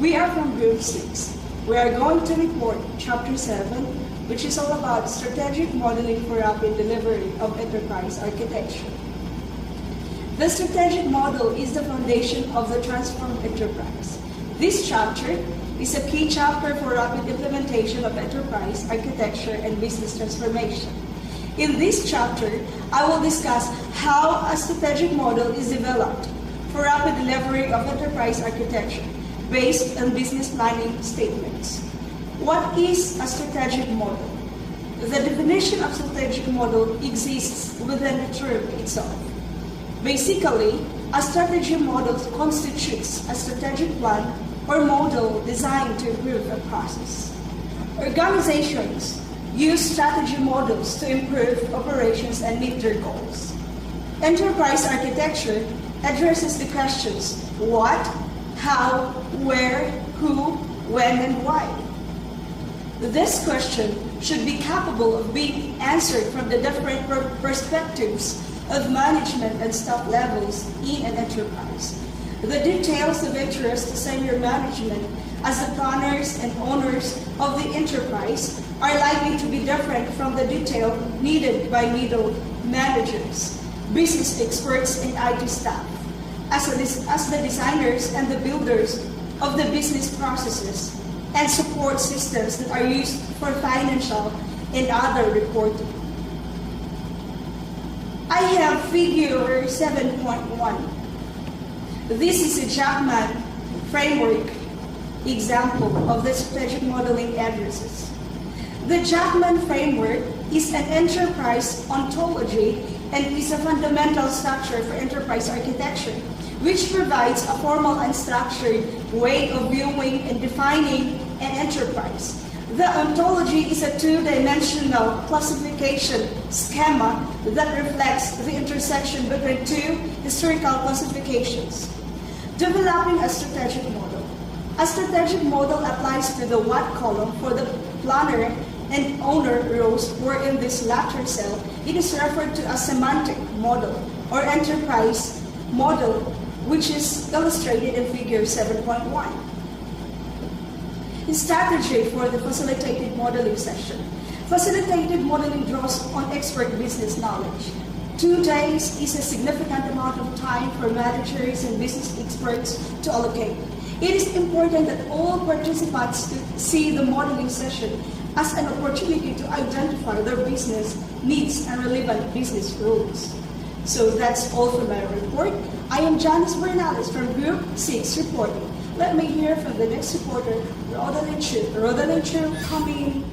We are from Group 6. We are going to report Chapter 7, which is all about strategic modeling for rapid delivery of enterprise architecture. The strategic model is the foundation of the transformed enterprise. This chapter is a key chapter for rapid implementation of enterprise architecture and business transformation. In this chapter, I will discuss how a strategic model is developed for rapid delivery of enterprise architecture based on business planning statements. What is a strategic model? The definition of strategic model exists within the term itself. Basically, a strategy model constitutes a strategic plan or model designed to improve a process. Organizations use strategy models to improve operations and meet their goals. Enterprise architecture addresses the questions what, how, where, who, when, and why. This question should be capable of being answered from the different perspectives of management and staff levels in an enterprise. The details of interest to senior management as the planners and owners of the enterprise are likely to be different from the detail needed by middle managers, business experts, and IT staff, as the designers and the builders of the business processes and support systems that are used for financial and other reporting. I have figure 7.1. This is a Zachman Framework example of the strategic modeling addresses. The Zachman Framework is an enterprise ontology and is a fundamental structure for enterprise architecture, which provides a formal and structured way of viewing and defining an enterprise. The ontology is a two-dimensional classification schema that reflects the intersection between two historical classifications. Developing a strategic model. A strategic model applies to the what column for the planner and owner rows, where in this latter cell, it is referred to as semantic model or enterprise model, which is illustrated in figure 7.1. Strategy for the facilitated modeling session. Facilitated modeling draws on expert business knowledge. 2 days is a significant amount of time for managers and business experts to allocate. It is important that all participants see the modeling session as an opportunity to identify their business needs and relevant business rules. So that's all for my report. I am Janice Bernales from Group 6 reporting. Let me hear from the next reporter, Rodaline Chu. Rodaline Chu, coming.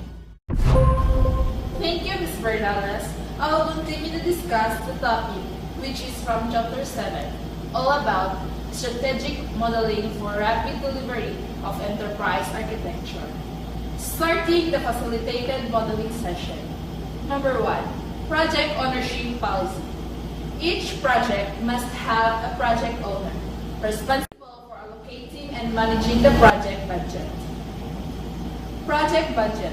Thank you, Ms. Bernales. I will continue to discuss the topic, which is from Chapter 7, all about strategic modeling for rapid delivery of enterprise architecture. Starting the facilitated modeling session. Number 1, project ownership policy. Each project must have a project owner, responsible for allocating and managing the project budget. Project budget.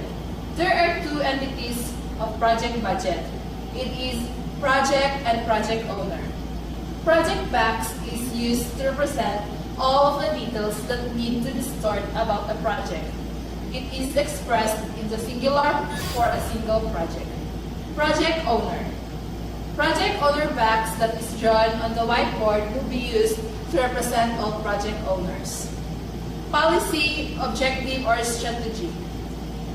There are 2 entities of project budget. It is project and project owner. Project box is used to represent all of the details that need to be stored about a project. It is expressed in the singular for a single project. Project owner. Project owner box that is drawn on the whiteboard will be used to represent all project owners. Policy, objective, or strategy.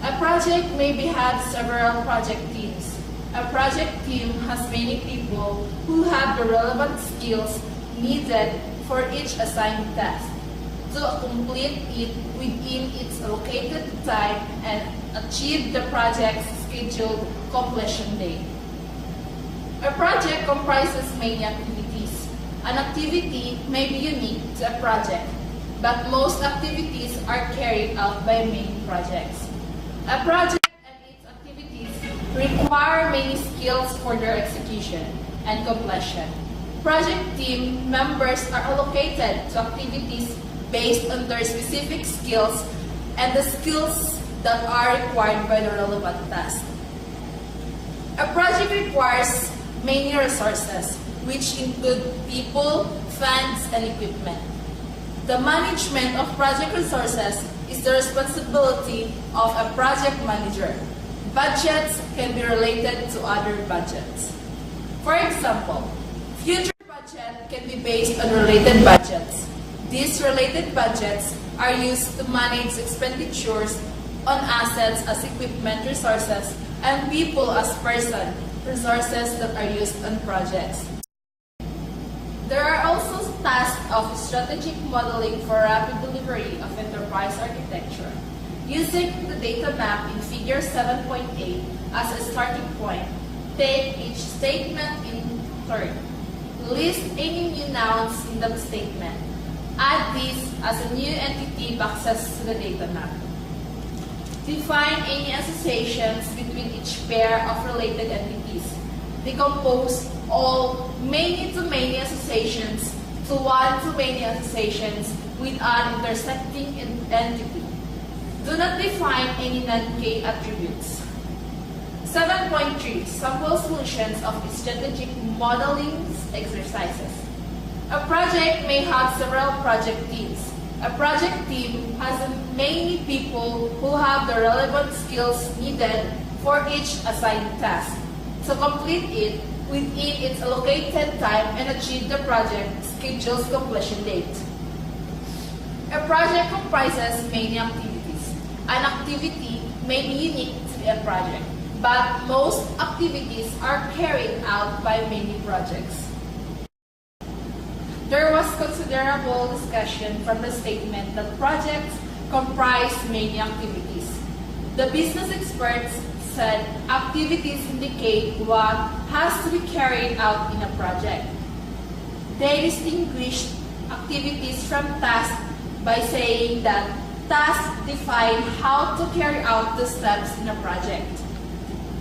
A project may have several project teams. A project team has many people who have the relevant skills needed for each assigned task to complete it within its allocated time and achieve the project's scheduled completion date. A project comprises many activities. An activity may be unique to a project, but most activities are carried out by many projects. A project and its activities require many skills for their execution and completion. Project team members are allocated to activities based on their specific skills and the skills that are required by the relevant task. A project requires many resources, which include people, funds, and equipment. The management of project resources is the responsibility of a project manager. Budgets can be related to other budgets. For example, future budget can be based on related budgets. These related budgets are used to manage expenditures on assets as equipment resources and people as person resources that are used on projects. There are also tasks of strategic modeling for rapid delivery of enterprise architecture. Using the data map in Figure 7.8 as a starting point, take each statement in turn. List any new nouns in the statement. Add these as a new entity access to the data map. Define any associations between each pair of related entities. Decompose all many-to-many associations to one-to-many associations with an intersecting entity. Do not define any non-K attributes. 7.3 Sample solutions of strategic modeling exercises. A project may have several project teams. A project team has many people who have the relevant skills needed for each assigned task to complete it within its allocated time and achieve the project schedule's completion date. A project comprises many activities. An activity may be unique to a project, but most activities are carried out by many projects. There was considerable discussion from the statement that projects comprise many activities. The business experts said activities indicate what has to be carried out in a project. They distinguished activities from tasks by saying that tasks define how to carry out the steps in a project.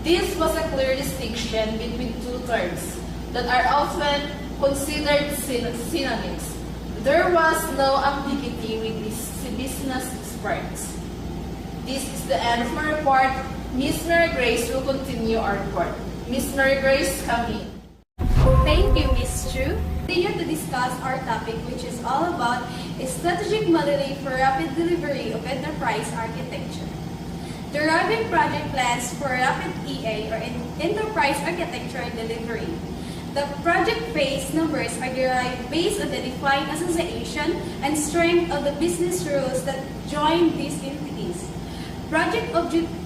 This was a clear distinction between two terms that are often considered synonyms. There was no ambiguity with these business experts. This is the end of my report. Miss Mary Grace will continue our report. Miss Mary Grace, come in. Thank you, Ms. Chu. Continue to discuss our topic, which is all about strategic modeling for rapid delivery of enterprise architecture. Deriving project plans for rapid EA or enterprise architecture delivery. The project phase numbers are derived based on the defined association and strength of the business rules that join these entities. Project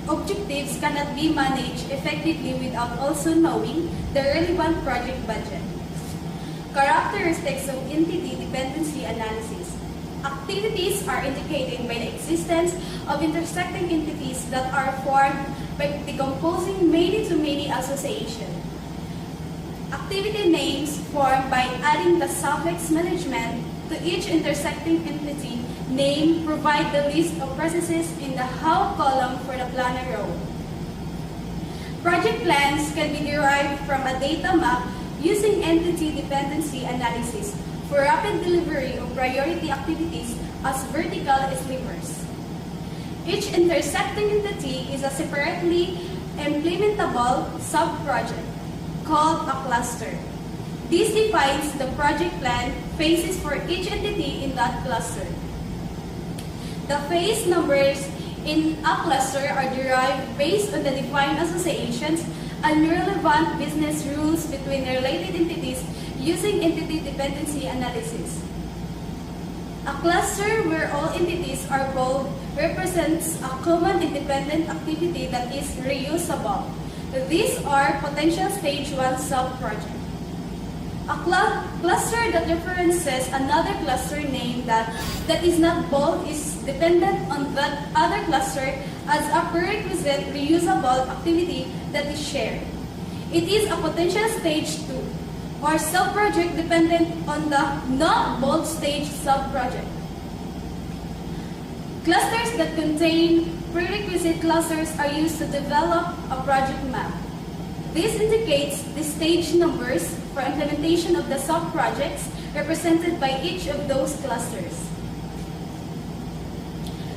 objectives cannot be managed effectively without also knowing the relevant project budget. Characteristics of entity dependency analysis. Activities are indicated by the existence of intersecting entities that are formed by decomposing many-to-many association. Activity names formed by adding the suffix management to each intersecting entity name provide the list of processes in the how column for the planner row. Project plans can be derived from a data map using entity dependency analysis for rapid delivery of priority activities as vertical slivers. Each intersecting entity is a separately implementable sub-project called a cluster. This defines the project plan phases for each entity in that cluster. The phase numbers in a cluster are derived based on the defined associations and relevant business rules between related entities using entity dependency analysis. A cluster where all entities are bold represents a common independent activity that is reusable. These are potential stage 1 sub-project. A cluster that references another cluster name that is not bold is dependent on that other cluster as a prerequisite reusable activity that is shared. It is a potential stage 2. or sub-project dependent on the not-bold stage sub-project. Clusters that contain prerequisite clusters are used to develop a project map. This indicates the stage numbers for implementation of the sub-projects represented by each of those clusters.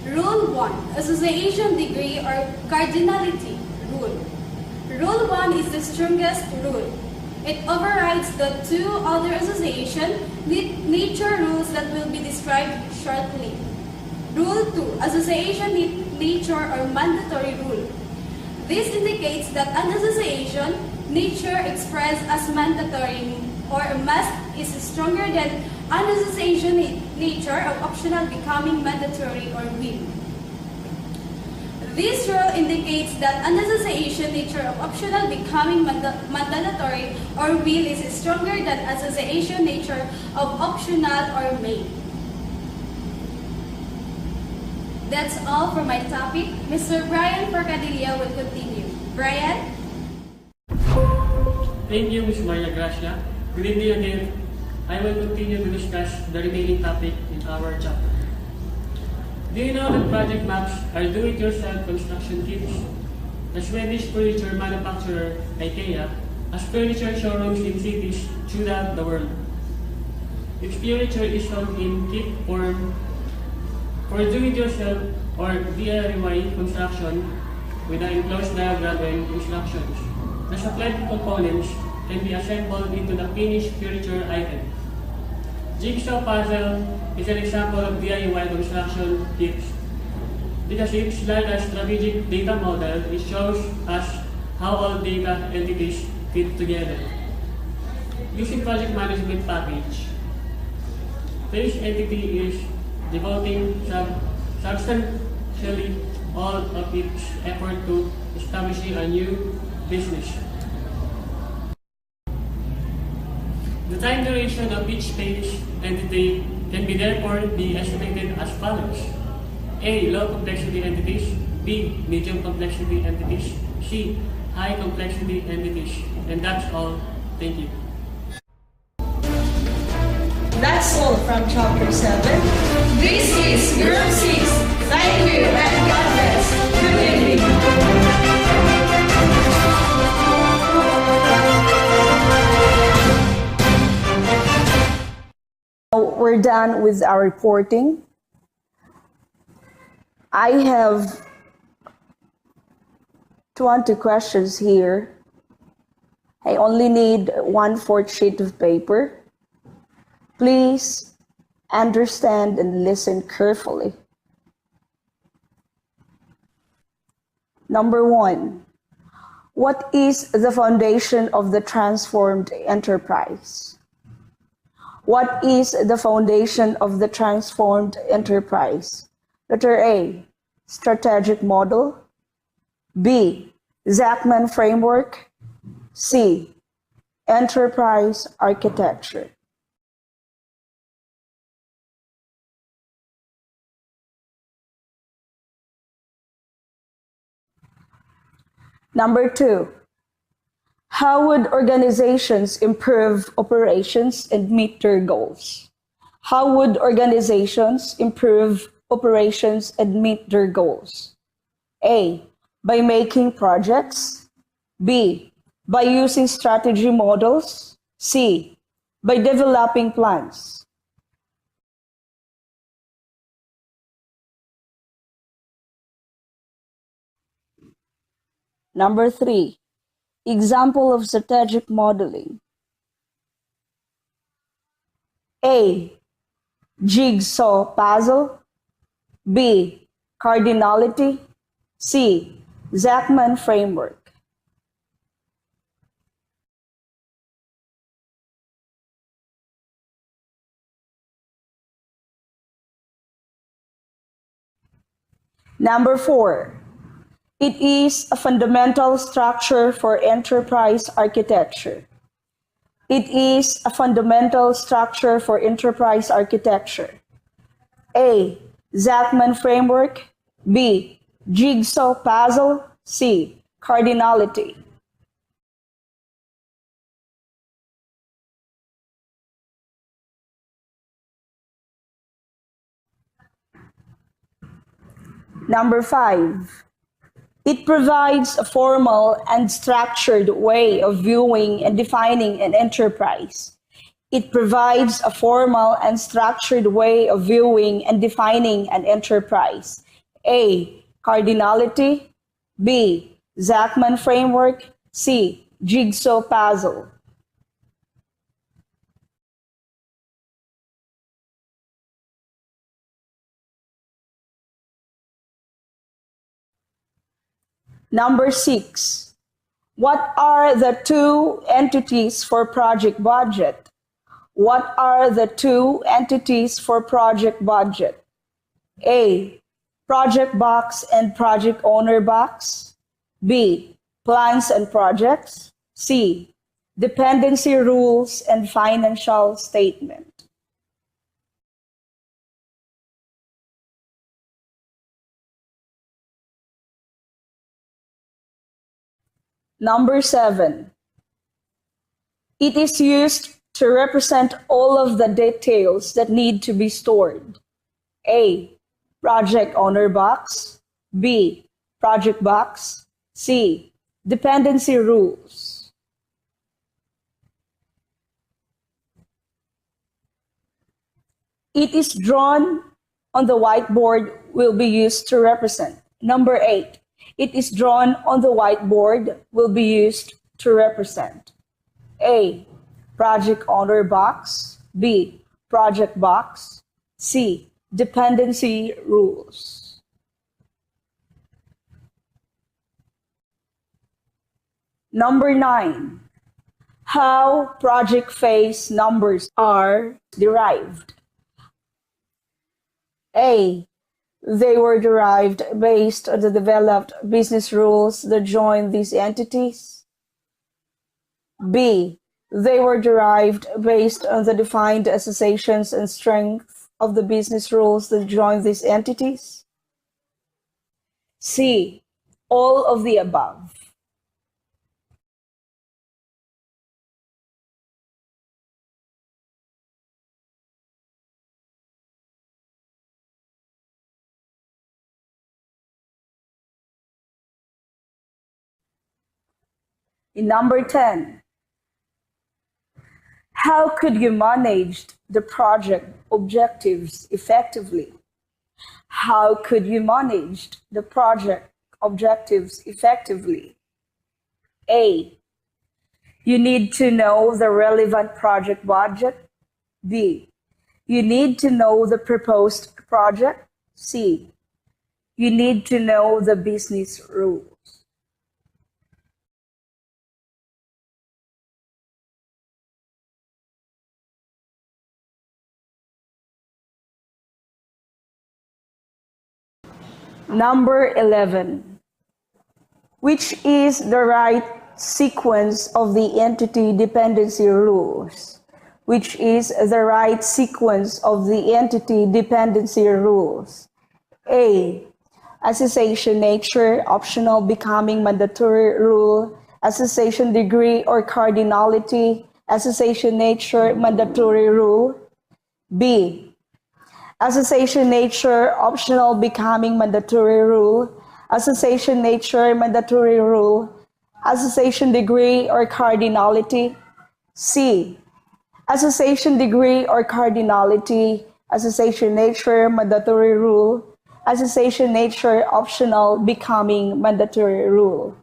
Rule 1, Association Degree or Cardinality Rule. Rule 1 is the strongest rule. It overrides the two other association nature rules that will be described shortly. Rule 2, Association Nature or Mandatory Rule. This indicates that an association nature expressed as mandatory or must is stronger than an association nature of optional becoming mandatory or will. This rule indicates that an association nature of optional becoming mandatory or will is stronger than association nature of optional or may. That's all for my topic. Mr. Brian Forcadilla will continue. Brian? Thank you, Ms. Maria Gracia. Good evening again. I will continue to discuss the remaining topic in our chapter. Do you know that project maps are do-it-yourself construction kits? The Swedish furniture manufacturer IKEA has furniture showrooms in cities throughout the world. Its furniture is sold in kit form for do-it-yourself or DIY construction with the enclosed diagram and instructions. The supplied components can be assembled into the finished furniture item. Jigsaw puzzle is an example of DIY construction kits. Because it's like a strategic data model, it shows us how all data entities fit together. Using project management package, each entity is devoting substantially all of its effort to establishing a new business. The time duration of each stage entity can be therefore be estimated as follows. A. Low complexity entities. B. Medium complexity entities. C. High complexity entities. And that's all. Thank you. That's all from Chapter 7. This is Group 6. Thank you and God bless. Good evening. We're done with our reporting. I have 20 questions here. I only need 1/4 sheet of paper. Please understand and listen carefully. Number 1, what is the foundation of the transformed enterprise? What is the foundation of the transformed enterprise? Letter A, strategic model. B, Zachman Framework. C, enterprise architecture. Number 2, how would organizations improve operations and meet their goals? How would organizations improve operations and meet their goals? A, by making projects. B, by using strategy models. C, by developing plans. Number 3, example of strategic modeling. A, jigsaw puzzle. B, cardinality. C, Zachman Framework. Number 4, it is a fundamental structure for enterprise architecture. It is a fundamental structure for enterprise architecture. A, Zachman Framework. B, jigsaw puzzle. C, cardinality. Number 5, it provides a formal and structured way of viewing and defining an enterprise. It provides a formal and structured way of viewing and defining an enterprise. A. Cardinality. B. Zachman Framework. C. Jigsaw puzzle. Number 6. What are the two entities for project budget? What are the two entities for project budget? A. Project box and project owner box. B. Plans and projects. C. Dependency rules and financial statement. Number 7. It is used to represent all of the details that need to be stored. A. Project owner box. B. Project box. C. Dependency rules. It is drawn on the whiteboard will be used to represent. Number 8. It is drawn on the whiteboard will be used to represent. A. Project owner box. B. Project box. C. Dependency rules. Number 9. How project phase numbers are derived. A. They were derived based on the developed business rules that join these entities. B. They were derived based on the defined associations and strength of the business rules that join these entities. C. All of the above. In number 10, how could you manage the project objectives effectively? How could you manage the project objectives effectively? A. You need to know the relevant project budget. B. You need to know the proposed project. C. You need to know the business rules. Number 11. Which is the right sequence of the entity dependency rules? Which is the right sequence of the entity dependency rules? A. Association nature, optional becoming mandatory rule, association degree or cardinality, association nature, mandatory rule. B. Association nature, optional becoming mandatory rule, association nature, mandatory rule, association degree or cardinality. C. Association degree or cardinality, association nature, mandatory rule, association nature, optional becoming mandatory rule.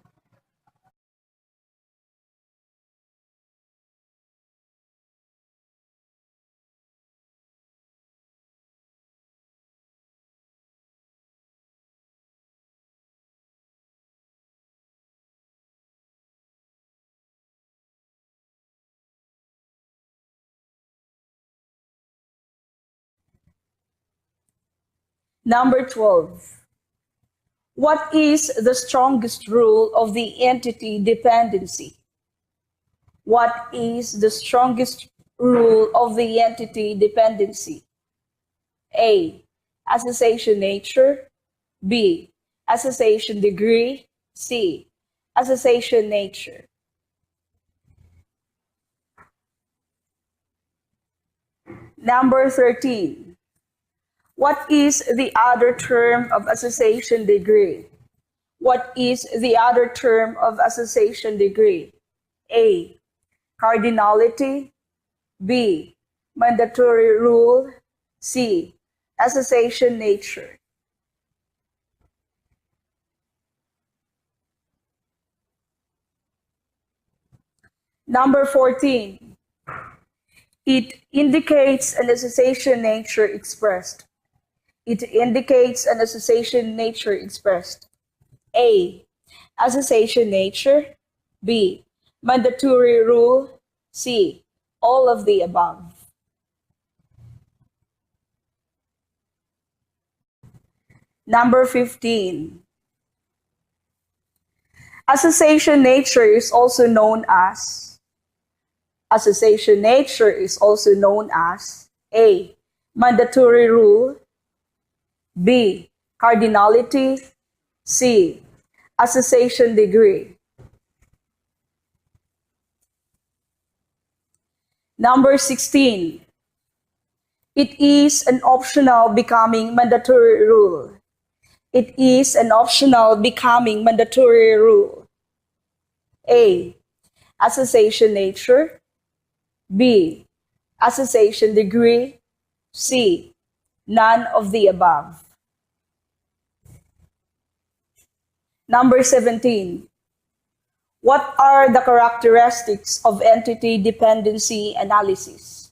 Number 12. What is the strongest rule of the entity dependency? What is the strongest rule of the entity dependency? A. Association nature. B. Association degree. C. Association nature. Number 13. What is the other term of association degree? What is the other term of association degree? A. Cardinality. B. Mandatory rule. C. Association nature. Number 14. It indicates an association nature expressed. It indicates an association nature expressed. A. Association nature. B. Mandatory rule. C. All of the above. Number 15. Association nature is also known as A. Mandatory rule. B. Cardinality. C. Association degree. Number 16. It is an optional becoming mandatory rule. It is an optional becoming mandatory rule. A. Association nature. B. Association degree. C. None of the above. Number 17. What are the characteristics of entity dependency analysis?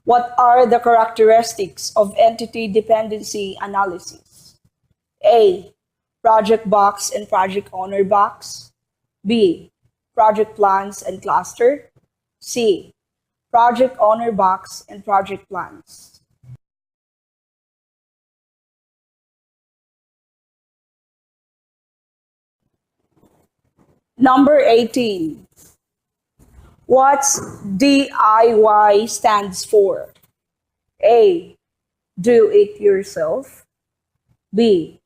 What are the characteristics of entity dependency analysis? A. Project box and project owner box. B. Project plans and cluster. C. Project owner box and project plans. Number 18. What's DIY stands for? A. Do it yourself. B.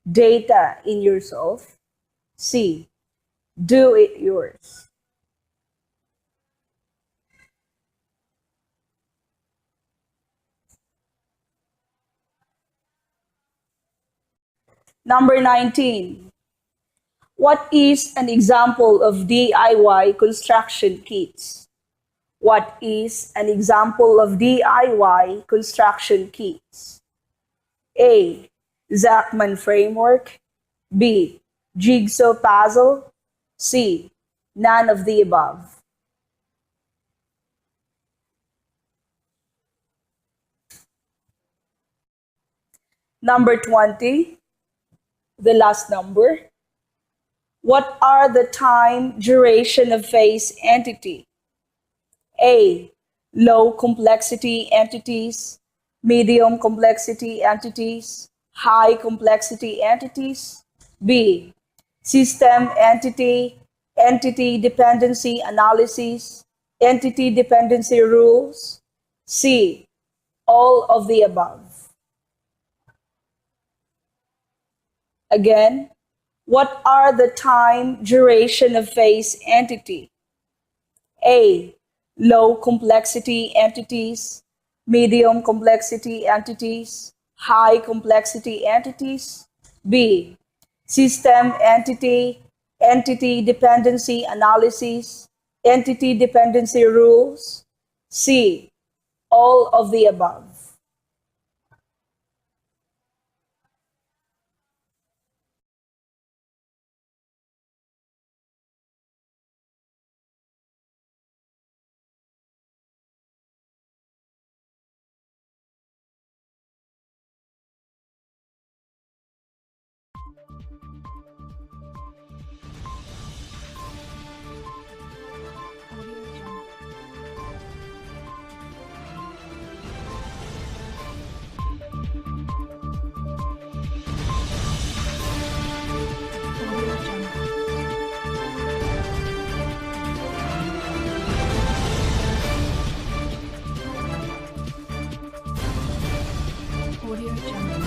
Data in yourself. C. Do it yours. Number 19. What is an example of DIY construction kits? What is an example of DIY construction kits? A. Zachman Framework. B. Jigsaw puzzle. C. None of the above. Number 20. The last number. What are the time duration of phase entity? A. Low complexity entities, medium complexity entities, high complexity entities. B. System entity, entity dependency analysis, entity dependency rules. C. All of the above. Again, what are the time duration of phase entity? A. Low complexity entities, medium complexity entities, high complexity entities. B. System entity, entity dependency analysis, entity dependency rules. C. All of the above. Audio Jungle.